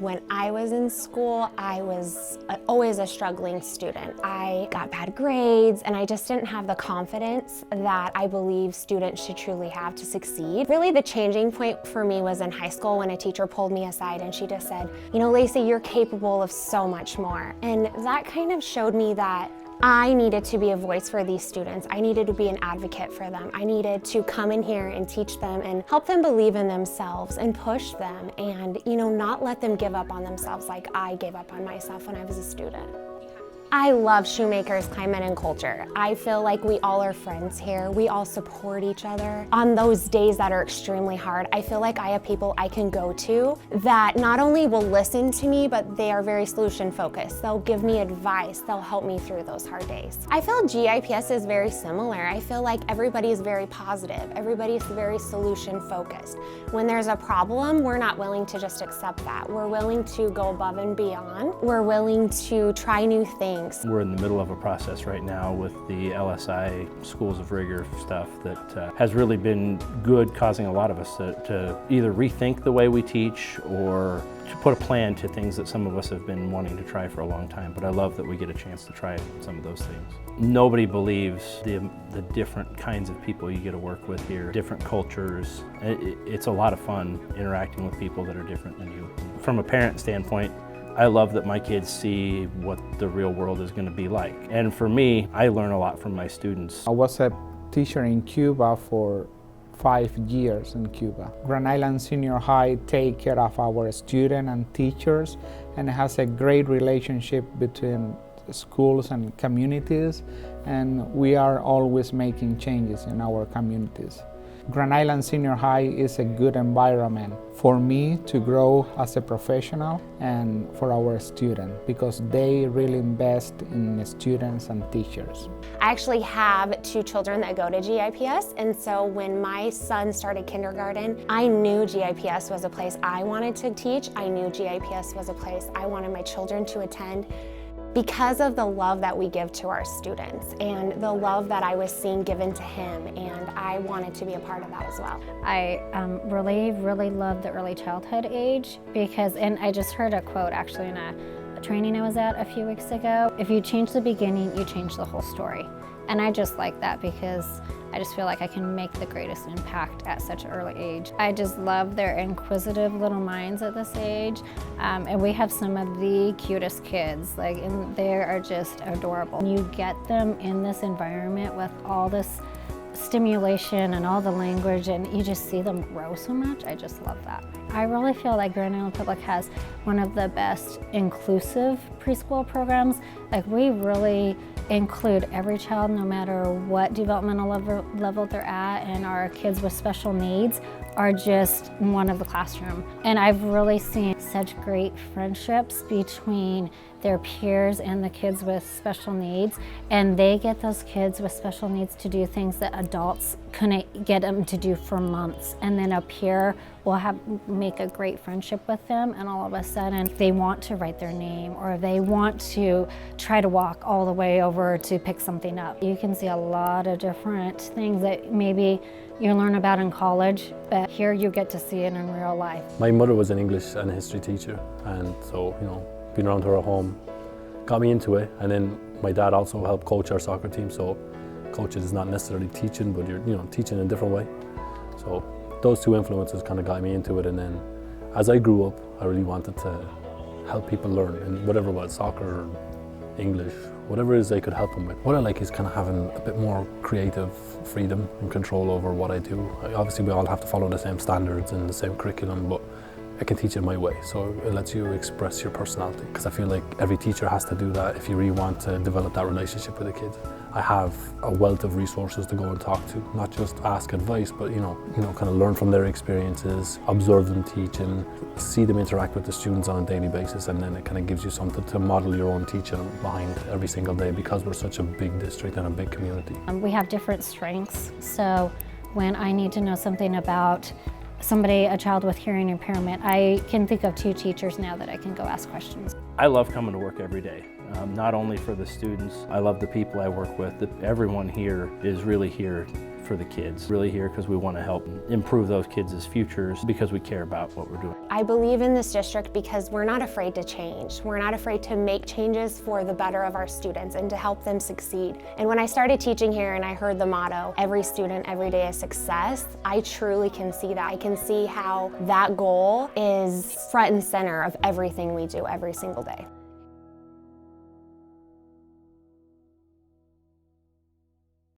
When I was in school, I was always a struggling student. I got bad grades and I just didn't have the confidence that I believe students should truly have to succeed. Really the changing point for me was in high school when a teacher pulled me aside and she just said, you know, Lacey, you're capable of so much more. And that kind of showed me that I needed to be a voice for these students. I needed to be an advocate for them. I needed to come in here and teach them and help them believe in themselves and push them and, you know, not let them give up on themselves like I gave up on myself when I was a student. I love Shoemaker's climate and culture. I feel like we all are friends here. We all support each other. On those days that are extremely hard, I feel like I have people I can go to that not only will listen to me, but they are very solution focused. They'll give me advice. They'll help me through those hard days. I feel GIPS is very similar. I feel like everybody is very positive. Everybody's very solution focused. When there's a problem, we're not willing to just accept that. We're willing to go above and beyond. We're willing to try new things. We're in the middle of a process right now with the LSI Schools of Rigor stuff that has really been good, causing a lot of us to either rethink the way we teach or to put a plan to things that some of us have been wanting to try for a long time. But I love that we get a chance to try some of those things. Nobody believes the different kinds of people you get to work with here, different cultures. It's a lot of fun interacting with people that are different than you. From a parent standpoint, I love that my kids see what the real world is going to be like. And for me, I learn a lot from my students. I was a teacher in Cuba for 5 years in Cuba. Grand Island Senior High take care of our students and teachers and has a great relationship between schools and communities, and we are always making changes in our communities. Grand Island Senior High is a good environment for me to grow as a professional and for our students because they really invest in the students and teachers. I actually have 2 children that go to GIPS, and so when my son started kindergarten, I knew GIPS was a place I wanted to teach. I knew GIPS was a place I wanted my children to attend, because of the love that we give to our students and the love that I was seeing given to him, and I wanted to be a part of that as well. I really love the early childhood age because, and I just heard a quote actually in a training I was at a few weeks ago, if you change the beginning, you change the whole story. And I just like that because I just feel like I can make the greatest impact at such an early age. I just love their inquisitive little minds at this age. And we have some of the cutest kids, and they are just adorable. You get them in this environment with all this stimulation and all the language, and you just see them grow so much. I just love that. I really feel like Grand Island Public has one of the best inclusive preschool programs. We really include every child no matter what developmental level they're at, and our kids with special needs are just one of the classroom. And I've really seen such great friendships between their peers and the kids with special needs, and they get those kids with special needs to do things that adults couldn't get them to do for months, and then a peer will make a great friendship with them, and all of a sudden they want to write their name or they want to try to walk all the way over to pick something up. You can see a lot of different things that maybe you learn about in college, but here you get to see it in real life. My mother was an English and history teacher, and so, being around her at home got me into it. And then my dad also helped coach our soccer team, so coaching is not necessarily teaching, but you're teaching in a different way. So those 2 influences kind of got me into it, and then as I grew up, I really wanted to help people learn, and whatever it was, soccer, English, whatever it is I could help them with. What I like is kind of having a bit more creative freedom and control over what I do. Obviously we all have to follow the same standards and the same curriculum, but I can teach it my way, so it lets you express your personality, because I feel like every teacher has to do that if you really want to develop that relationship with the kids. I have a wealth of resources to go and talk to, not just ask advice, but kind of learn from their experiences, observe them teach, and see them interact with the students on a daily basis, and then it kind of gives you something to model your own teaching behind every single day, because we're such a big district and a big community. We have different strengths, so when I need to know something about a child with hearing impairment, I can think of 2 teachers now that I can go ask questions. I love coming to work every day, not only for the students. I love the people I work with. Everyone here is really here for the kids. Really here because we want to help improve those kids' futures because we care about what we're doing. I believe in this district because we're not afraid to change. We're not afraid to make changes for the better of our students and to help them succeed. And when I started teaching here and I heard the motto, every student, every day is success, I truly can see that. I can see how that goal is front and center of everything we do every single day.